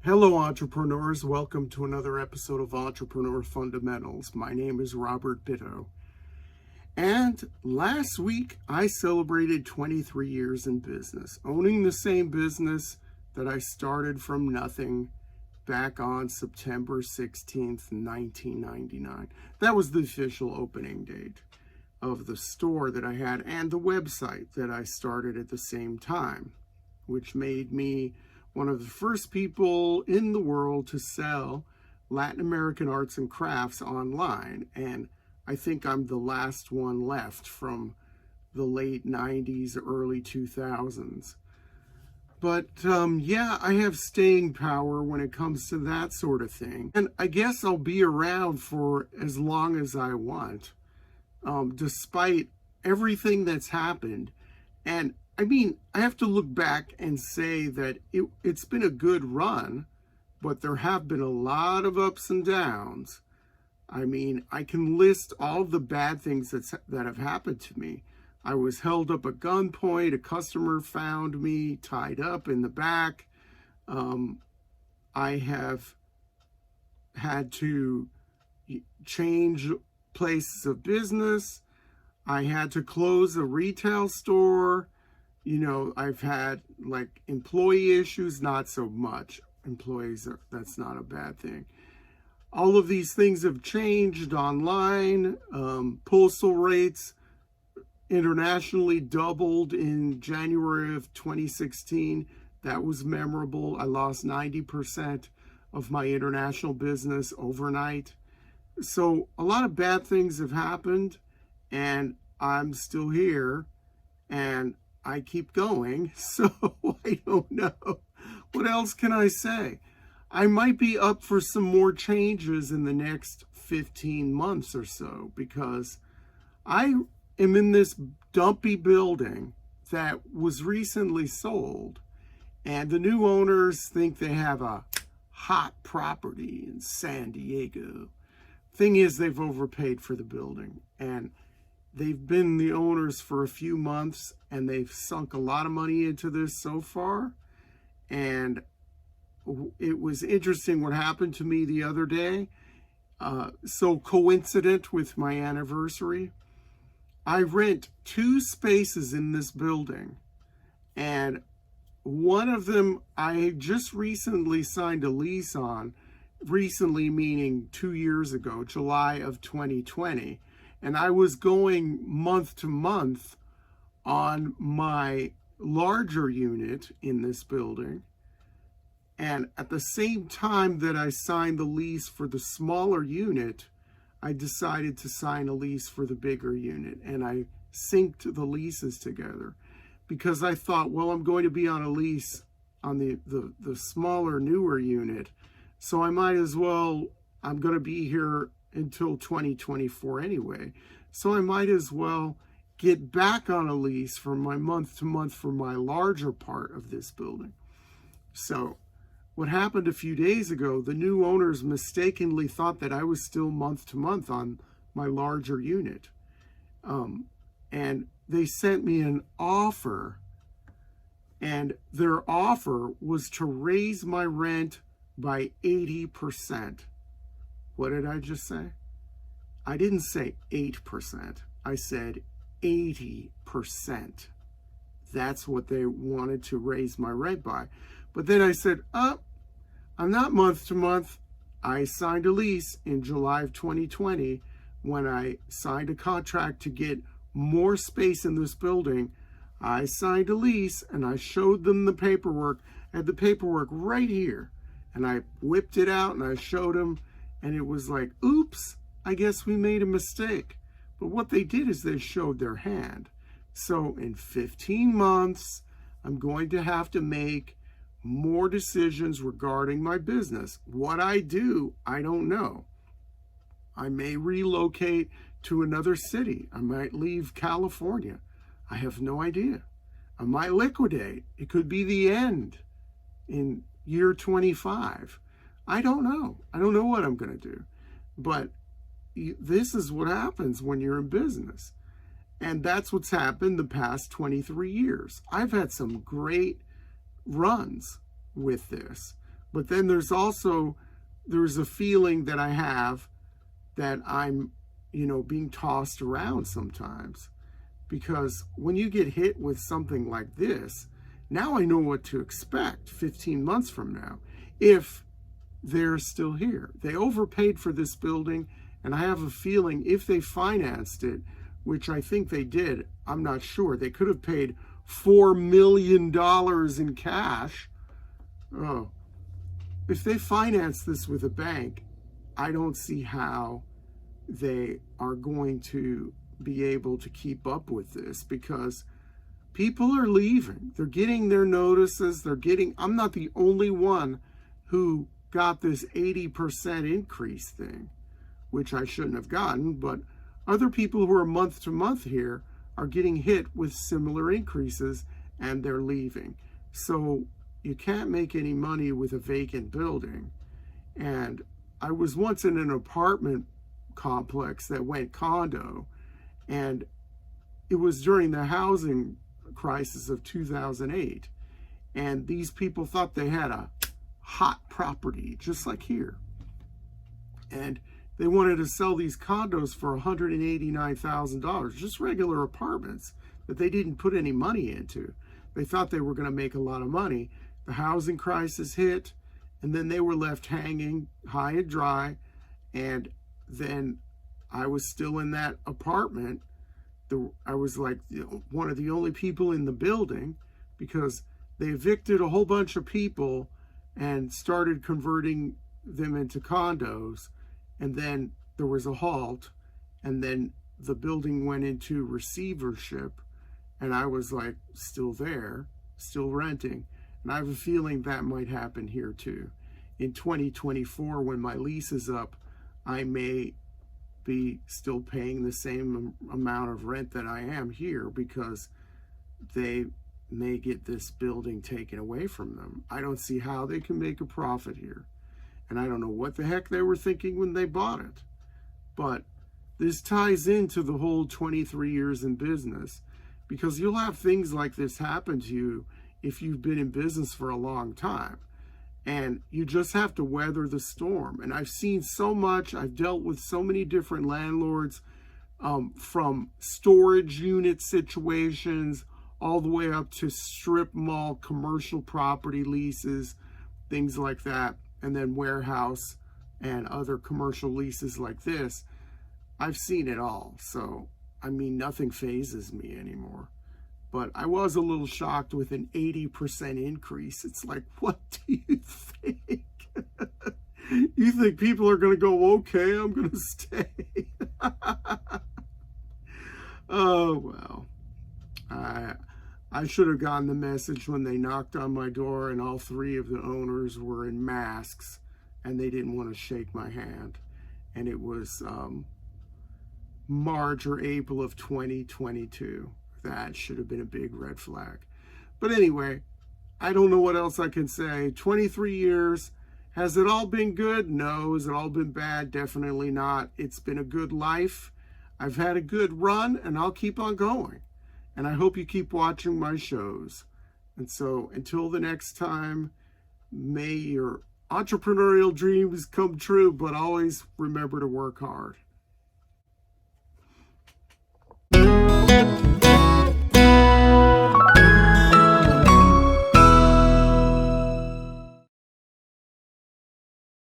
Hello, entrepreneurs. Welcome to another episode of Entrepreneur Fundamentals. My name is Robert Bitto. And last week, I celebrated 23 years in business, owning the same business that I started from nothing back on September 16th, 1999. That was the official opening date of the store that I had and the website that I started at the same time, which made me one of the first people in the world to sell Latin American arts and crafts online. And I think I'm the last one left from the late 90s, early 2000s. But yeah, I have staying power when it comes to that sort of thing. And I guess I'll be around for as long as I want, despite everything that's happened. And I mean, I have to look back and say that it's been a good run, but there have been a lot of ups and downs. I mean, I can list all the bad things that have happened to me. I was held up at gunpoint. A customer found me tied up in the back. I have had to change places of business. I had to close a retail store. You know, I've had like employee issues, not so much. That's not a bad thing. All of these things have changed online. Postal rates internationally doubled in January of 2016. That was memorable. I lost 90% of my international business overnight. So a lot of bad things have happened, and I'm still here, and I keep going. So I don't know. What else can I say? I might be up for some more changes in the next 15 months or so, because I am in this dumpy building that was recently sold, and the new owners think they have a hot property in San Diego. Thing is, they've overpaid for the building, and they've been the owners for a few months, and they've sunk a lot of money into this so far. And it was interesting what happened to me the other day. So coincident with my anniversary, I rent 2 spaces in this building, and one of them I just recently signed a lease on, recently meaning 2 years ago, July of 2020. And I was going month to month on my larger unit in this building. And at the same time that I signed the lease for the smaller unit, I decided to sign a lease for the bigger unit. And I synced the leases together because I thought, well, I'm going to be on a lease on the smaller, newer unit. So I might as well, I'm going to be here until 2024 anyway. So I might as well get back on a lease for my month to month for my larger part of this building. So what happened a few days ago, the new owners mistakenly thought that I was still month to month on my larger unit. And they sent me an offer, and their offer was to raise my rent by 80%. What did I just say? I didn't say 8%. I said 80%. That's what they wanted to raise my rent by. But then I said, I'm not month to month. I signed a lease in July of 2020 when I signed a contract to get more space in this building. I signed a lease and I showed them the paperwork. I had the paperwork right here. And I whipped it out and I showed them. And it was like, oops, I guess we made a mistake. But what they did is they showed their hand. So in 15 months, I'm going to have to make more decisions regarding my business. What I do, I don't know. I may relocate to another city. I might leave California. I have no idea. I might liquidate. It could be the end in year 25. I don't know. I don't know what I'm going to do. But this is what happens when you're in business. And that's what's happened the past 23 years. I've had some great runs with this, But then there's a feeling that I have that I'm, being tossed around sometimes. Because when you get hit with something like this, now I know what to expect 15 months from now, if they're still here. They overpaid for this building, and I have a feeling if they financed it, which I think they did, I'm not sure, they could have paid $4 million in cash. Oh, if they finance this with a bank, I don't see how they are going to be able to keep up with this, because people are leaving. They're getting their notices. I'm not the only one who got this 80% increase thing, which I shouldn't have gotten, but other people who are month to month here are getting hit with similar increases, and they're leaving. So you can't make any money with a vacant building. And I was once in an apartment complex that went condo, and it was during the housing crisis of 2008. And these people thought they had a hot property, just like here. And they wanted to sell these condos for $189,000, just regular apartments that they didn't put any money into. They thought they were going to make a lot of money. The housing crisis hit, and then they were left hanging high and dry. And then I was still in that apartment. I was like one of the only people in the building, because they evicted a whole bunch of people and started converting them into condos. And then there was a halt, and then the building went into receivership, and I was like still there, still renting. And I have a feeling that might happen here too. In 2024, when my lease is up, I may be still paying the same amount of rent that I am here, because they may get this building taken away from them. I don't see how they can make a profit here. And I don't know what the heck they were thinking when they bought it. But this ties into the whole 23 years in business, because you'll have things like this happen to you if you've been in business for a long time. And you just have to weather the storm. And I've seen so much. I've dealt with so many different landlords, from storage unit situations all the way up to strip mall commercial property leases, things like that, and then warehouse and other commercial leases like this. I've seen it all. So, I mean, nothing phases me anymore. But I was a little shocked with an 80% increase. It's like, what do you think? You think people are going to go, okay, I'm going to stay? Oh, well. I should have gotten the message when they knocked on my door and all three of the owners were in masks and they didn't want to shake my hand. And it was March or April of 2022. That should have been a big red flag. But anyway, I don't know what else I can say. 23 years. Has it all been good? No. Has it all been bad? Definitely not. It's been a good life. I've had a good run, and I'll keep on going. And I hope you keep watching my shows. And so until the next time, may your entrepreneurial dreams come true, but always remember to work hard.